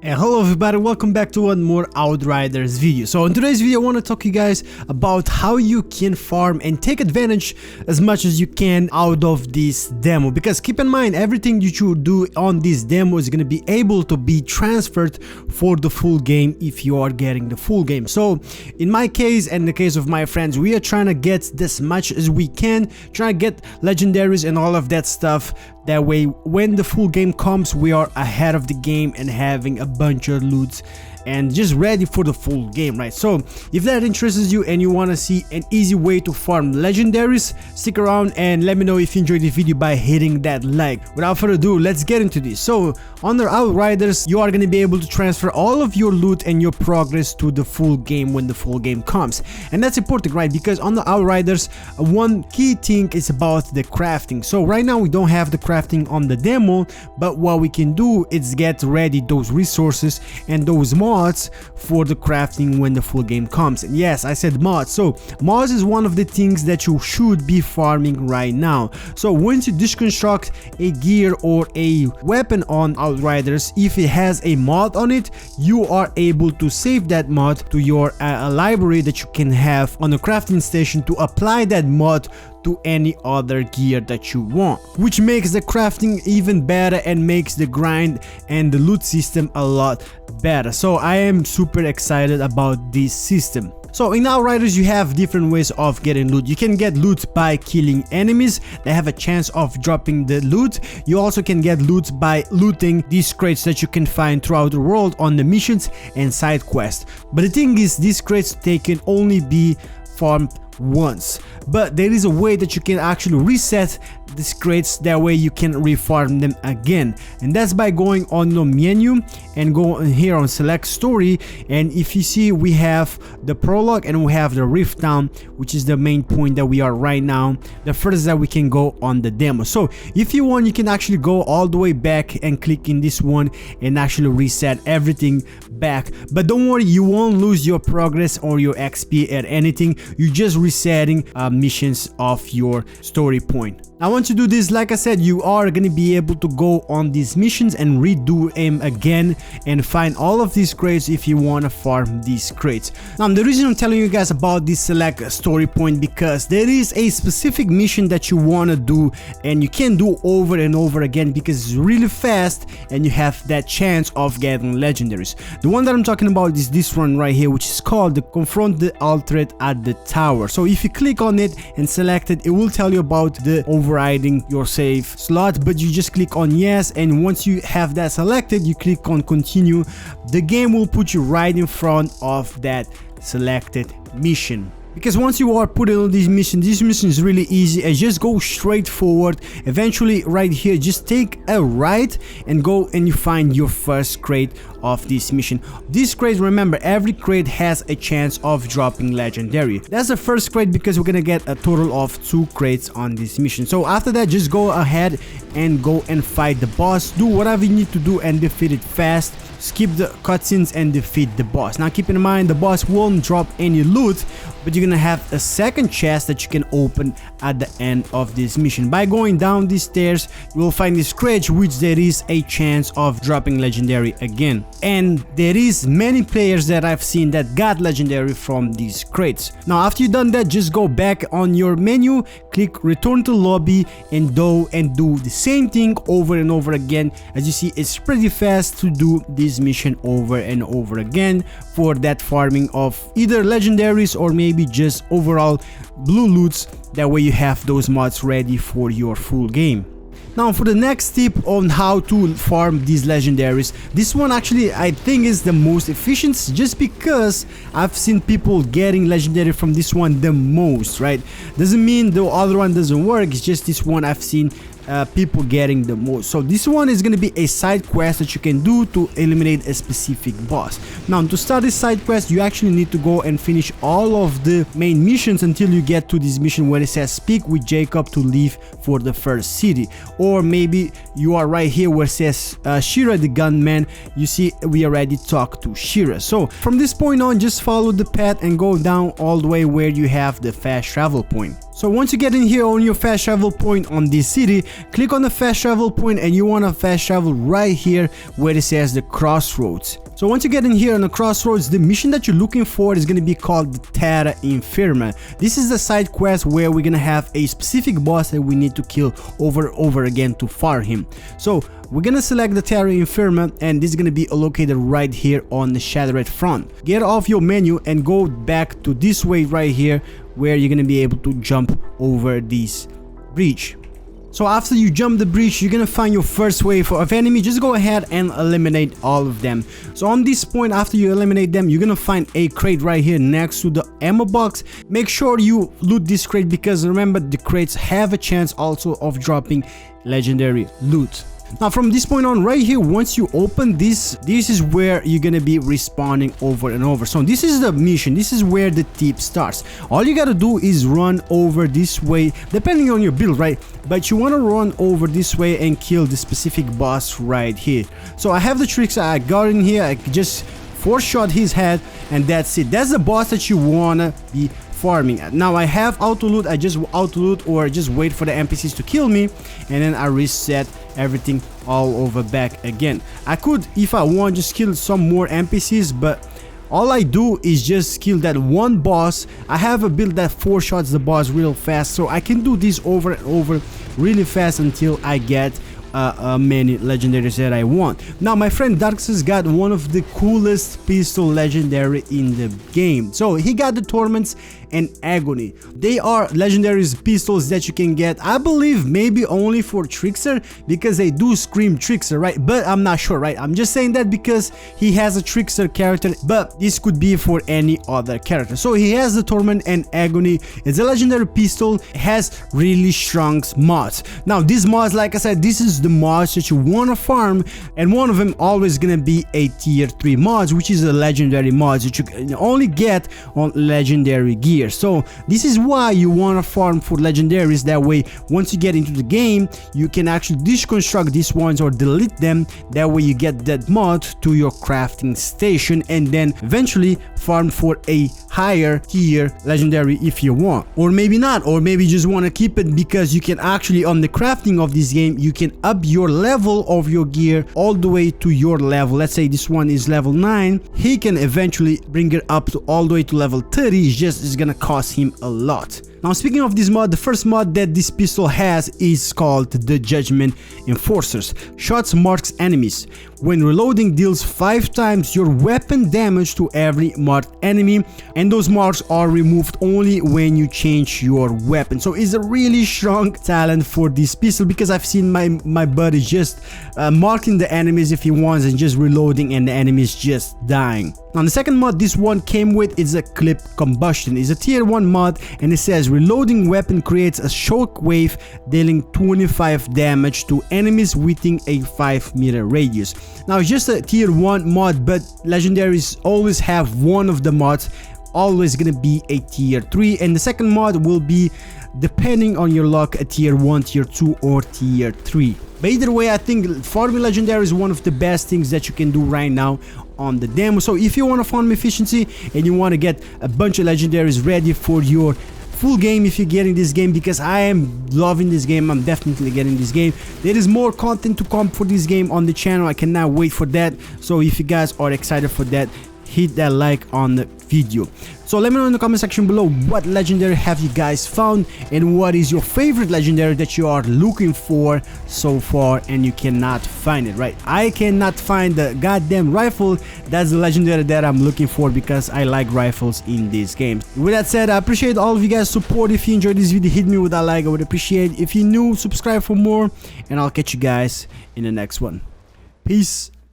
Hello everybody, welcome back to one more Outriders video. So in today's video I want to talk to you guys about how you can farm and take advantage as much as you can out of this demo, because keep in mind everything you should do on this demo is going to be able to be transferred for the full game if you are getting the full game. So in my case and the case of my friends, we are trying to get as much as we can, trying to get legendaries and all of that stuff. That way when the full game comes we are ahead of the game and having a bunch of loot and just ready for the full game, right? So if that interests you and you want to see an easy way to farm legendaries, stick around and let me know if you enjoyed the video by hitting that like. Without further ado, let's get into this. So under Outriders you are going to be able to transfer all of your loot and your progress to the full game when the full game comes, and that's important, right? Because on the Outriders one key thing is about the crafting. So right now we don't have the crafting on the demo, but what we can do is get ready those resources and those mods for the crafting when the full game comes. And yes, I said mods. So mods is one of the things that you should be farming right now. So once you deconstruct a gear or a weapon on Outriders, if it has a mod on it, you are able to save that mod to your library that you can have on the crafting station to apply that mod to any other gear that you want, which makes the crafting even better and makes the grind and the loot system a lot better. So I am super excited about this system. So in Outriders you have different ways of getting loot. You can get loot by killing enemies that have a chance of dropping the loot. You also can get loot by looting these crates that you can find throughout the world on the missions and side quests. But the thing is, these crates, they can only be farmed once, but there is a way that you can actually reset these crates. That way you can refarm them again, and that's by going on the menu and go here on select story. And if you see, we have the prologue and we have the rift town, which is the main point that we are right now, the furthest that we can go on the demo. So if you want, you can actually go all the way back and click in this one and actually reset everything back. But don't worry, you won't lose your progress or your XP at anything. You just resetting missions of your story point. Now once you do this, like I said, you are going to be able to go on these missions and redo them again and find all of these crates if you want to farm these crates. Now the reason I'm telling you guys about this select story point, because there is a specific mission that you want to do and you can do over and over again because it's really fast and you have that chance of getting legendaries. The one that I'm talking about is this one right here, which is called the confront the Altered at the tower. So if you click on it and select it, it will tell you about the overriding your save slot, but you just click on yes, and once you have that selected you click on continue. The game will put you right in front of that selected mission. Because once you are put on this mission is really easy and just go straight forward. Eventually right here just take a right and go and you find your first crate of this mission. This crate, remember, every crate has a chance of dropping legendary. That's the first crate because we're gonna get a total of 2 crates on this mission. So after that just go ahead and go and fight the boss. Do whatever you need to do and defeat it fast. Skip the cutscenes and defeat the boss. Now keep in mind the boss won't drop any loot, but you're gonna have a second chest that you can open at the end of this mission. By going down these stairs you will find this crate which there is a chance of dropping legendary again, and there is many players that I've seen that got legendary from these crates. Now after you've done that, just go back on your menu, click return to lobby and do the same thing over and over again. As you see, it's pretty fast to do this mission over and over again for that farming of either legendaries or maybe just overall blue loots. That way you have those mods ready for your full game. Now for the next tip on how to farm these legendaries, this one actually I think is the most efficient, just because I've seen people getting legendary from this one the most, right? Doesn't mean the other one doesn't work, it's just this one I've seen people getting the most. So this one is going to be a side quest that you can do to eliminate a specific boss. Now to start this side quest you actually need to go and finish all of the main missions until you get to this mission where it says speak with Jacob to leave for the first city, or maybe you are right here where it says Shira the gunman. You see we already talked to Shira. So from this point on just follow the path and go down all the way where you have the fast travel point. So once you get in here on your fast travel point on this city, click on the fast travel point and you want to fast travel right here where it says the crossroads. So once you get in here on the crossroads, the mission that you're looking for is going to be called the Terra Infirma. This is the side quest where we're going to have a specific boss that we need to kill over and over again to farm him. So we're going to select the Terra Infirma and this is going to be located right here on the Shattered Front. Get off your menu and go back to this way right here where you're going to be able to jump over this bridge. So after you jump the bridge, you're gonna find your first wave of enemy. Just go ahead and eliminate all of them. So on this point, after you eliminate them, you're gonna find a crate right here next to the ammo box. Make sure you loot this crate because remember, the crates have a chance also of dropping legendary loot. Now from this point on right here, once you open this is where you're gonna be respawning over and over. So this is the mission, this is where the tip starts. All you gotta do is run over this way, depending on your build, right? But you want to run over this way and kill the specific boss right here. So I have the Trickster, I got in here, I just 4-shot his head and that's it. That's the boss that you wanna be farming. Now I have auto loot, I just auto loot or just wait for the NPCs to kill me and then I reset everything all over back again. I could, if I want, just kill some more NPCs, but all I do is just kill that one boss. I have a build that 4-shots the boss real fast, so I can do this over and over really fast until I get many legendaries that I want. Now my friend Dark's got one of the coolest pistol legendary in the game. So he got the Torments and Agony. They are legendary pistols that you can get, I believe maybe only for Trickster, because they do scream Trickster, right? But I'm not sure, right? I'm just saying that because he has a Trickster character, but this could be for any other character. So he has the Torment and Agony. It's a legendary pistol, has really strong mods. Now these mods, like I said, this is the mods that you want to farm, and one of them always gonna be a tier 3 mods, which is a legendary mods that you can only get on legendary gear. So this is why you want to farm for legendaries. That way once you get into the game, you can actually deconstruct these ones or delete them. That way you get that mod to your crafting station and then eventually farm for a higher tier legendary if you want, or maybe not, or maybe you just want to keep it because you can actually, on the crafting of this game, you can up your level of your gear all the way to your level. Let's say this one is level 9, he can eventually bring it up to all the way to level 30. It's gonna cost him a lot. Now speaking of this mod, the first mod that this pistol has is called the Judgment Enforcers. Shots marks enemies. When reloading, deals 5 times your weapon damage to every marked enemy, and those marks are removed only when you change your weapon. So it's a really strong talent for this pistol, because I've seen my buddy just marking the enemies if he wants and just reloading and the enemies just dying. Now the second mod this one came with is a Clip Combustion. It's a tier 1 mod and it says reloading weapon creates a shockwave dealing 25 damage to enemies within a 5-meter radius. Now it's just a tier 1 mod, but legendaries always have one of the mods always gonna be a tier 3, and the second mod will be, depending on your luck, a tier 1, tier 2 or tier 3. But either way, I think farming legendary is one of the best things that you can do right now on the demo. So if you want to farm efficiency and you want to get a bunch of legendaries ready for your full game, if you're getting this game, because I am loving this game, I'm definitely getting this game. There is more content to come for this game on the channel. I cannot wait for that. So if you guys are excited for that, hit that like on the video. So let me know in the comment section below what legendary have you guys found and what is your favorite legendary that you are looking for so far and you cannot find it, right? I cannot find the goddamn rifle. That's the legendary that I'm looking for because I like rifles in these games. With that said, I appreciate all of you guys' support. If you enjoyed this video, hit me with that like, I would appreciate. If you're new, subscribe for more, and I'll catch you guys in the next one. Peace.